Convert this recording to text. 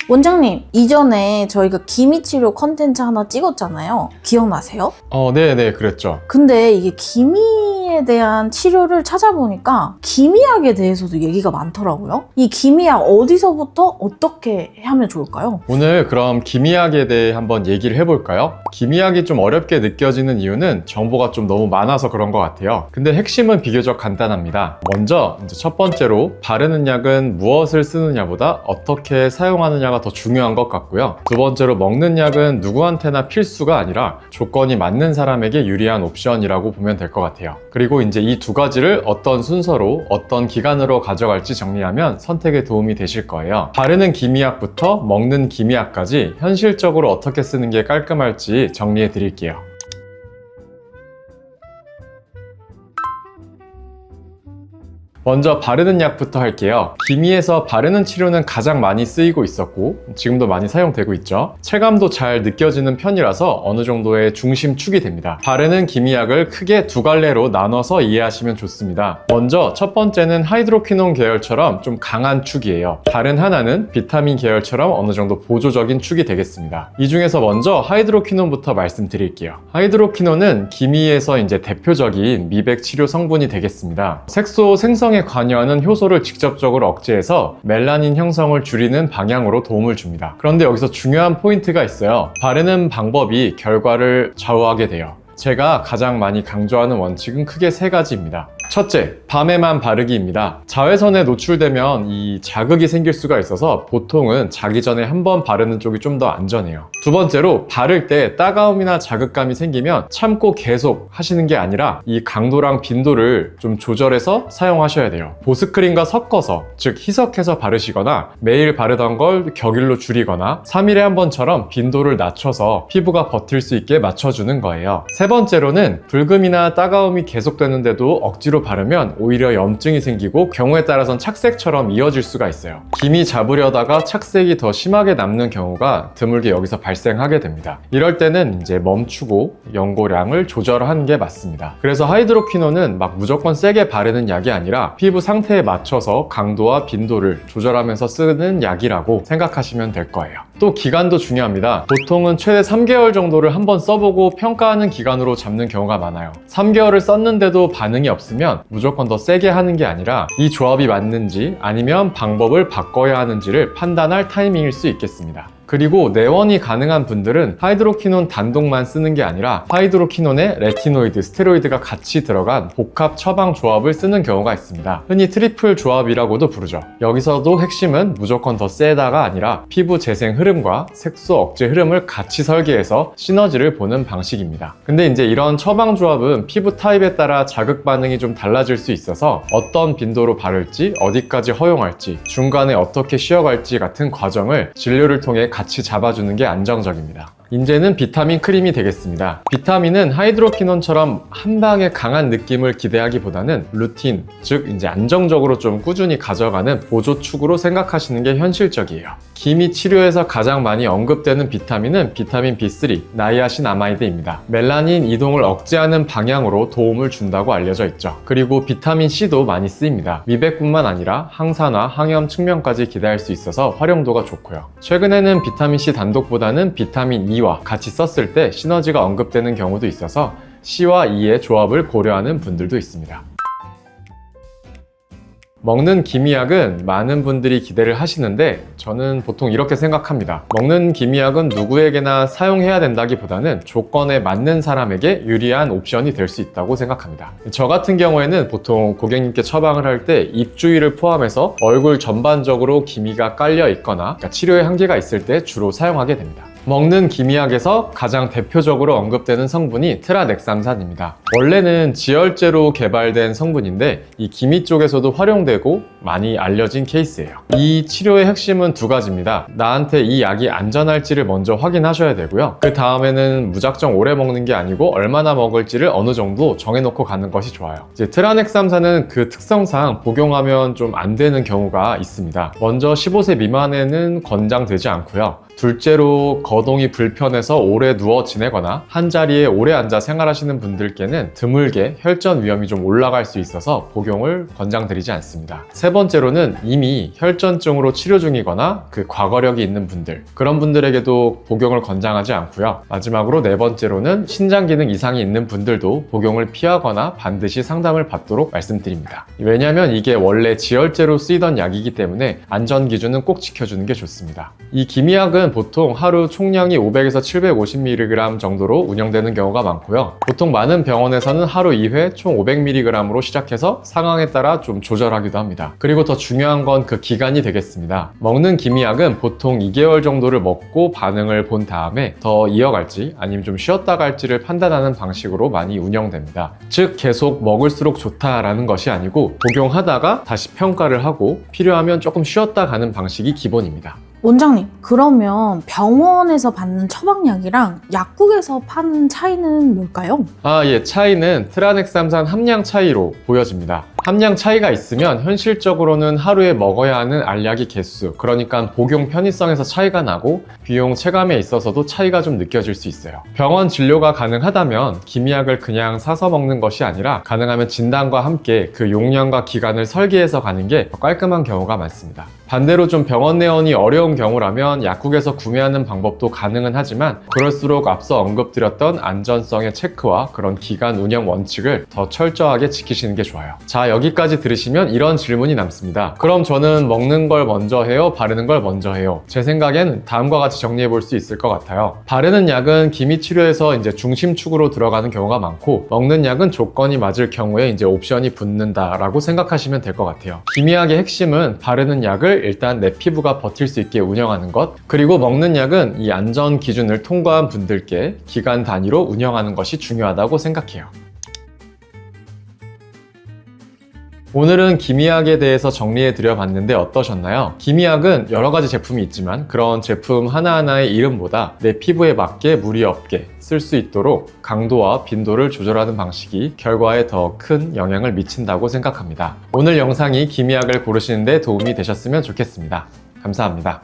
원장님, 이전에 저희가 기미치료 컨텐츠 하나 찍었잖아요. 기억나세요? 네네, 그랬죠. 근데 이게 기미에 대한 치료를 찾아보니까 기미약에 대해서도 얘기가 많더라고요. 이 기미약 어디서부터 어떻게 하면 좋을까요? 오늘 그럼 기미약에 대해 한번 얘기를 해볼까요? 기미약이 좀 어렵게 느껴지는 이유는 정보가 좀 너무 많아서 그런 것 같아요. 근데 핵심은 비교적 간단합니다. 먼저 이제 첫 번째로 바르는 약은 무엇을 쓰느냐보다 어떻게 사용하느냐가 더 중요한 것 같고요. 두 번째로 먹는 약은 누구한테나 필수가 아니라 조건이 맞는 사람에게 유리한 옵션이라고 보면 될 것 같아요. 그리고 이제 이 두 가지를 어떤 순서로 어떤 기간으로 가져갈지 정리하면 선택에 도움이 되실 거예요. 바르는 기미약부터 먹는 기미약까지 현실적으로 어떻게 쓰는 게 깔끔할지 정리해 드릴게요. 먼저 바르는 약부터 할게요. 기미에서 바르는 치료는 가장 많이 쓰이고 있었고 지금도 많이 사용되고 있죠. 체감도 잘 느껴지는 편이라서 어느 정도의 중심축이 됩니다. 바르는 기미약을 크게 두 갈래로 나눠서 이해하시면 좋습니다. 먼저 첫 번째는 하이드로퀴논 계열처럼 좀 강한 축이에요. 다른 하나는 비타민 계열처럼 어느 정도 보조적인 축이 되겠습니다. 이 중에서 먼저 하이드로퀴논부터 말씀드릴게요. 하이드로퀴논은 기미에서 이제 대표적인 미백 치료 성분이 되겠습니다. 색소 생성 에 관여하는 효소를 직접적으로 억제해서 멜라닌 형성을 줄이는 방향으로 도움을 줍니다. 그런데 여기서 중요한 포인트가 있어요. 바르는 방법이 결과를 좌우하게 돼요. 제가 가장 많이 강조하는 원칙은 크게 세 가지입니다. 첫째, 밤에만 바르기입니다. 자외선에 노출되면 이 자극이 생길 수가 있어서 보통은 자기 전에 한 번 바르는 쪽이 좀 더 안전해요. 두 번째로, 바를 때 따가움이나 자극감이 생기면 참고 계속 하시는 게 아니라 이 강도랑 빈도를 좀 조절해서 사용하셔야 돼요. 보습크림과 섞어서, 즉 희석해서 바르시거나 매일 바르던 걸 격일로 줄이거나 3일에 한 번처럼 빈도를 낮춰서 피부가 버틸 수 있게 맞춰주는 거예요. 세 번째로는 불금이나 따가움이 계속되는데도 억지로 바르면 오히려 염증이 생기고 경우에 따라선 착색처럼 이어질 수가 있어요. 기미 잡으려다가 착색이 더 심하게 남는 경우가 드물게 여기서 발생하게 됩니다. 이럴 때는 이제 멈추고 연고량을 조절하는 게 맞습니다. 그래서 하이드로퀴논은 막 무조건 세게 바르는 약이 아니라 피부 상태에 맞춰서 강도와 빈도를 조절하면서 쓰는 약이라고 생각하시면 될 거예요. 또 기간도 중요합니다. 보통은 최대 3개월 정도를 한번 써보고 평가하는 기간으로 잡는 경우가 많아요. 3개월을 썼는데도 반응이 없으면 무조건 더 세게 하는 게 아니라 이 조합이 맞는지 아니면 방법을 바꿔야 하는지를 판단할 타이밍일 수 있겠습니다. 그리고 내원이 가능한 분들은 하이드로퀴논 단독만 쓰는 게 아니라 하이드로퀴논에 레티노이드, 스테로이드가 같이 들어간 복합 처방 조합을 쓰는 경우가 있습니다. 흔히 트리플 조합이라고도 부르죠. 여기서도 핵심은 무조건 더 세다가 아니라 피부 재생 흐름과 색소 억제 흐름을 같이 설계해서 시너지를 보는 방식입니다. 근데 이제 이런 처방 조합은 피부 타입에 따라 자극 반응이 좀 달라질 수 있어서 어떤 빈도로 바를지, 어디까지 허용할지, 중간에 어떻게 쉬어갈지 같은 과정을 진료를 통해 같이 잡아주는 게 안정적입니다. 이제는 비타민 크림이 되겠습니다. 비타민은 하이드로퀴논처럼 한 방에 강한 느낌을 기대하기보다는 루틴, 즉 이제 안정적으로 좀 꾸준히 가져가는 보조축으로 생각하시는 게 현실적이에요. 기미 치료에서 가장 많이 언급되는 비타민은 비타민 B3, 나이아신 아마이드입니다. 멜라닌 이동을 억제하는 방향으로 도움을 준다고 알려져 있죠. 그리고 비타민 C도 많이 쓰입니다. 미백뿐만 아니라 항산화, 항염 측면까지 기대할 수 있어서 활용도가 좋고요. 최근에는 비타민 C 단독보다는 비타민 E와 같이 썼을 때 시너지가 언급되는 경우도 있어서 C와 E의 조합을 고려하는 분들도 있습니다. 먹는 기미약은 많은 분들이 기대를 하시는데 저는 보통 이렇게 생각합니다. 먹는 기미약은 누구에게나 사용해야 된다기보다는 조건에 맞는 사람에게 유리한 옵션이 될 수 있다고 생각합니다. 저 같은 경우에는 보통 고객님께 처방을 할 때 입 주위를 포함해서 얼굴 전반적으로 기미가 깔려 있거나 그러니까 치료에 한계가 있을 때 주로 사용하게 됩니다. 먹는 기미약에서 가장 대표적으로 언급되는 성분이 트라넥삼산입니다. 원래는 지혈제로 개발된 성분인데 이 기미 쪽에서도 활용되고 많이 알려진 케이스예요. 이 치료의 핵심은 두 가지입니다. 나한테 이 약이 안전할지를 먼저 확인하셔야 되고요. 그 다음에는 무작정 오래 먹는 게 아니고 얼마나 먹을지를 어느 정도 정해놓고 가는 것이 좋아요. 이제 트라넥삼산은 그 특성상 복용하면 좀 안 되는 경우가 있습니다. 먼저 15세 미만에는 권장되지 않고요. 둘째로 거동이 불편해서 오래 누워 지내거나 한 자리에 오래 앉아 생활하시는 분들께는 드물게 혈전 위험이 좀 올라갈 수 있어서 복용을 권장드리지 않습니다. 세 번째로는 이미 혈전증으로 치료 중이거나 그 과거력이 있는 분들, 그런 분들에게도 복용을 권장하지 않고요. 마지막으로 네 번째로는 신장 기능 이상이 있는 분들도 복용을 피하거나 반드시 상담을 받도록 말씀드립니다. 왜냐하면 이게 원래 지혈제로 쓰이던 약이기 때문에 안전 기준은 꼭 지켜주는 게 좋습니다. 이 기미약은 보통 하루 총량이 500에서 750mg 정도로 운영되는 경우가 많고요. 보통 많은 병원에서는 하루 2회 총 500mg으로 시작해서 상황에 따라 좀 조절하기도 합니다. 그리고 더 중요한 건 그 기간이 되겠습니다. 먹는 기미약은 보통 2개월 정도를 먹고 반응을 본 다음에 더 이어갈지 아니면 좀 쉬었다 갈지를 판단하는 방식으로 많이 운영됩니다. 즉 계속 먹을수록 좋다라는 것이 아니고 복용하다가 다시 평가를 하고 필요하면 조금 쉬었다 가는 방식이 기본입니다. 원장님, 그러면 병원에서 받는 처방약이랑 약국에서 파는 차이는 뭘까요? 예, 차이는 트라넥삼산 함량 차이로 보여집니다. 함량 차이가 있으면 현실적으로는 하루에 먹어야 하는 알약의 개수, 그러니까 복용 편의성에서 차이가 나고 비용 체감에 있어서도 차이가 좀 느껴질 수 있어요. 병원 진료가 가능하다면 기미약을 그냥 사서 먹는 것이 아니라 가능하면 진단과 함께 그 용량과 기간을 설계해서 가는 게 더 깔끔한 경우가 많습니다. 반대로 좀 병원 내원이 어려운 경우라면 약국에서 구매하는 방법도 가능은 하지만 그럴수록 앞서 언급드렸던 안전성의 체크와 그런 기간 운영 원칙을 더 철저하게 지키시는 게 좋아요. 자, 여기까지 들으시면 이런 질문이 남습니다. 그럼 저는 먹는 걸 먼저 해요? 바르는 걸 먼저 해요? 제 생각엔 다음과 같이 정리해 볼 수 있을 것 같아요. 바르는 약은 기미 치료에서 이제 중심축으로 들어가는 경우가 많고, 먹는 약은 조건이 맞을 경우에 이제 옵션이 붙는다라고 생각하시면 될 것 같아요. 기미약의 핵심은 바르는 약을 일단 내 피부가 버틸 수 있게 운영하는 것, 그리고 먹는 약은 이 안전 기준을 통과한 분들께 기간 단위로 운영하는 것이 중요하다고 생각해요. 오늘은 기미약에 대해서 정리해 드려 봤는데 어떠셨나요? 기미약은 여러 가지 제품이 있지만 그런 제품 하나하나의 이름보다 내 피부에 맞게 무리 없게 쓸 수 있도록 강도와 빈도를 조절하는 방식이 결과에 더 큰 영향을 미친다고 생각합니다. 오늘 영상이 기미약을 고르시는 데 도움이 되셨으면 좋겠습니다. 감사합니다.